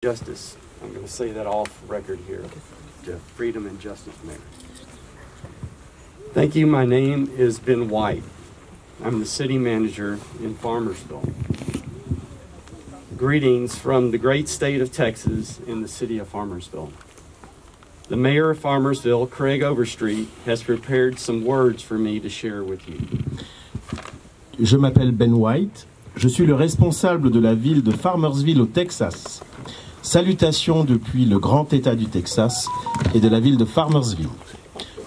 Justice. I'm going to say that off record here. To Freedom and Justice Mayor. Thank you. My name is Ben White. I'm the city manager in Farmersville. Greetings from the great state of Texas in the city of Farmersville. The mayor of Farmersville, Craig Overstreet, has prepared some words for me to share with you. Je m'appelle Ben White. Je suis le responsable de la ville de Farmersville au Texas. Salutations depuis le grand État du Texas et de la ville de Farmersville.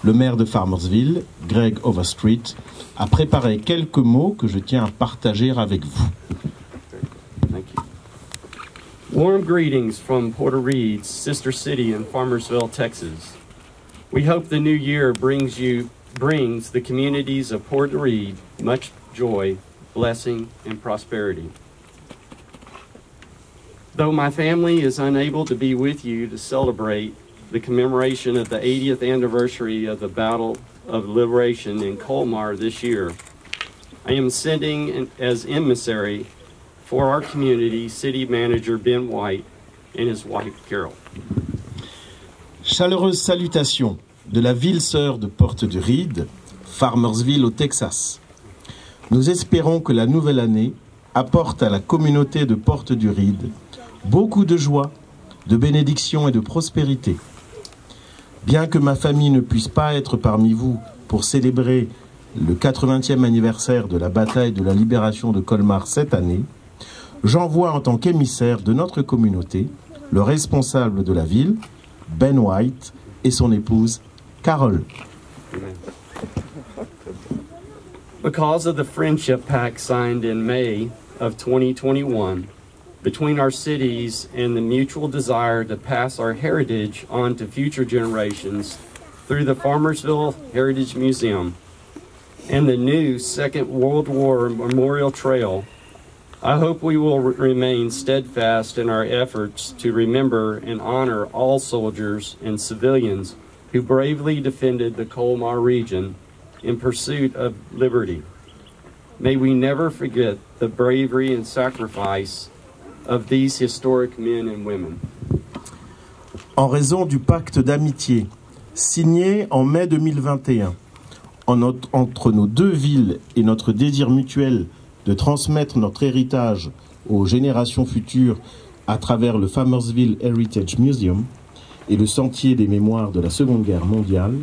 Le maire de Farmersville, Craig Overstreet, a préparé quelques mots que je tiens à partager avec vous. Thank you. Warm greetings from Porter Reed's sister city in Farmersville, Texas. We hope the new year brings the communities of Porter Reed much joy, blessing, and prosperity. Though my family is unable to be with you to celebrate the commemoration of the 80th anniversary of the Battle of Liberation in Colmar this year, I am sending as emissary for our community City Manager Ben White and his wife Carol. Chaleureuse salutation de la ville sœur de Porte de Reed, Farmersville au Texas. Nous espérons que la nouvelle année apporte à la communauté de Porte du Reed beaucoup de joie, de bénédiction et de prospérité. Bien que ma famille ne puisse pas être parmi vous pour célébrer le 80e anniversaire de la bataille de la libération de Colmar cette année, j'envoie en tant qu'émissaire de notre communauté le responsable de la ville, Ben White, et son épouse, Carol. Amen. Because of the friendship pact signed in May of 2021, between our cities and the mutual desire to pass our heritage on to future generations through the Farmersville Heritage Museum and the new Second World War Memorial Trail, I hope we will remain steadfast in our efforts to remember and honor all soldiers and civilians who bravely defended the Colmar region in pursuit of liberty. May we never forget the bravery and sacrifice of these historic men and women. En raison du pacte d'amitié signé en mai 2021 entre nos deux villes et notre désir mutuel de transmettre notre héritage aux générations futures à travers le Farmersville Heritage Museum et le sentier des mémoires de la Seconde Guerre mondiale,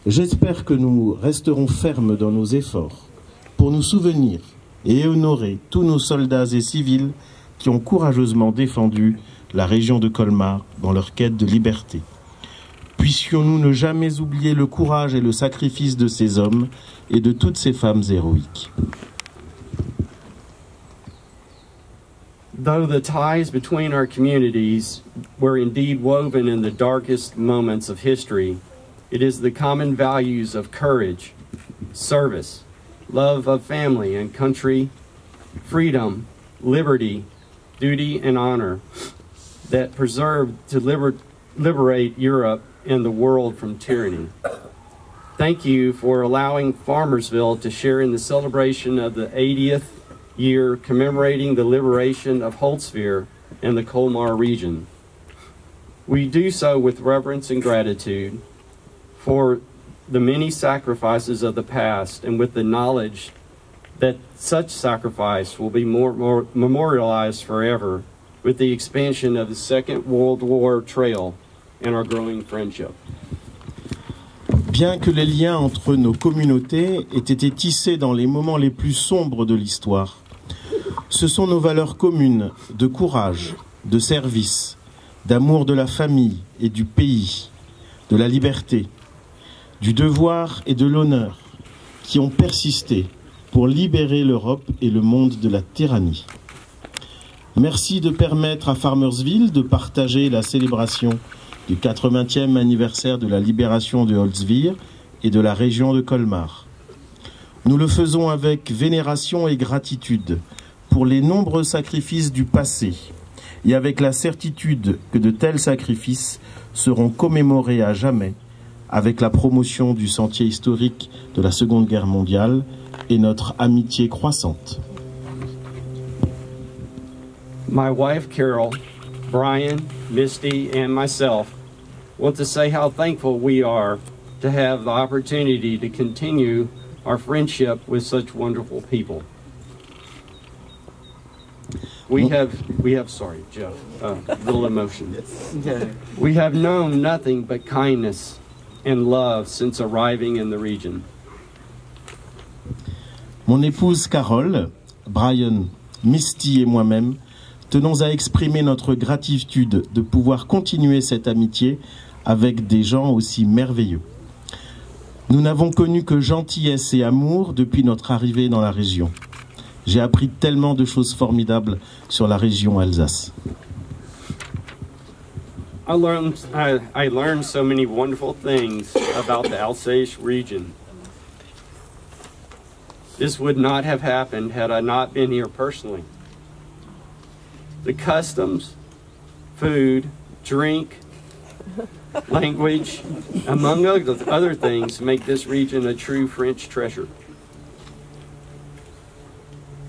j'espère que nous resterons fermes dans nos efforts pour nous souvenir et honorer tous nos soldats et civils qui ont courageusement défendu la région de Colmar dans leur quête de liberté. Puissions-nous ne jamais oublier le courage et le sacrifice de ces hommes et de toutes ces femmes héroïques. Though the ties between our communities were indeed woven in the darkest moments of history, it is the common values of courage, service, love of family and country, freedom, liberty, duty, and honor that preserved to liberate Europe and the world from tyranny. Thank you for allowing Farmersville to share in the celebration of the 80th year commemorating the liberation of Holtzville and the Colmar region. We do so with reverence and gratitude for the many sacrifices of the past and with the knowledge that such sacrifice will be more memorialized forever with the expansion of the Second World War Trail and our growing friendship. Bien que les liens entre nos communautés aient été tissés dans les moments les plus sombres de l'histoire, ce sont nos valeurs communes de courage, de service, d'amour de la famille et du pays, de la liberté, du devoir et de l'honneur qui ont persisté pour libérer l'Europe et le monde de la tyrannie. Merci de permettre à Farmersville de partager la célébration du 80e anniversaire de la libération de Holtzville et de la région de Colmar. Nous le faisons avec vénération et gratitude pour les nombreux sacrifices du passé et avec la certitude que de tels sacrifices seront commémorés à jamais avec la promotion du sentier historique de la Seconde Guerre mondiale et notre amitié croissante. My wife, Carol, Brian, Misty, and myself want to say how thankful we are to have the opportunity to continue our friendship with such wonderful people. We have, sorry, Jeff, little emotion. We have known nothing but kindness and love since arriving in the region. Mon épouse Carole, Brian, Misty et moi-même tenons à exprimer notre gratitude de pouvoir continuer cette amitié avec des gens aussi merveilleux. Nous n'avons connu que gentillesse et amour depuis notre arrivée dans la région. J'ai appris tellement de choses formidables sur la région Alsace. I learned so many wonderful things about the Alsace region. This would not have happened had I not been here personally. The customs, food, drink, language, among other things, make this region a true French treasure.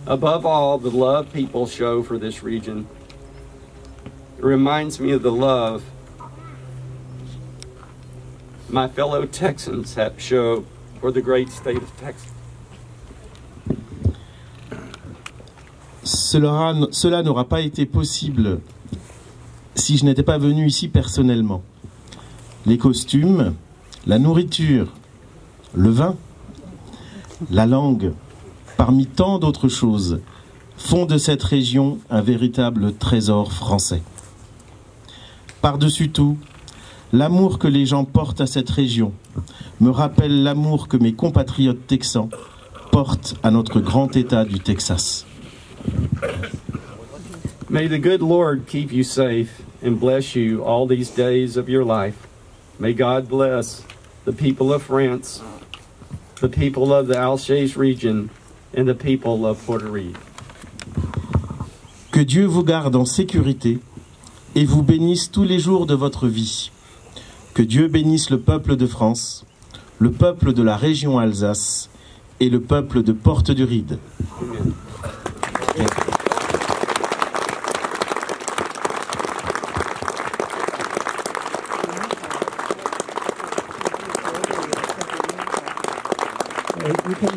Above all, the love people show for this region. It reminds me of the love my fellow Texans have shown for the great state of Texas. Cela n'aura pas été possible si je n'étais pas venu ici personnellement. Les costumes, la nourriture, le vin, la langue, parmi tant d'autres choses, font de cette région un véritable trésor français. Par-dessus tout, l'amour que les gens portent à cette région me rappelle l'amour que mes compatriotes texans portent à notre grand État du Texas. May the good Lord keep you safe and bless you all these days of your life. May God bless the people of France, the people of the Alsace region, and the people of Puerto Rico. Que Dieu vous garde en sécurité et vous bénisse tous les jours de votre vie. Que Dieu bénisse le peuple de France, le peuple de la région Alsace et le peuple de Porte du Ride. Amen. You can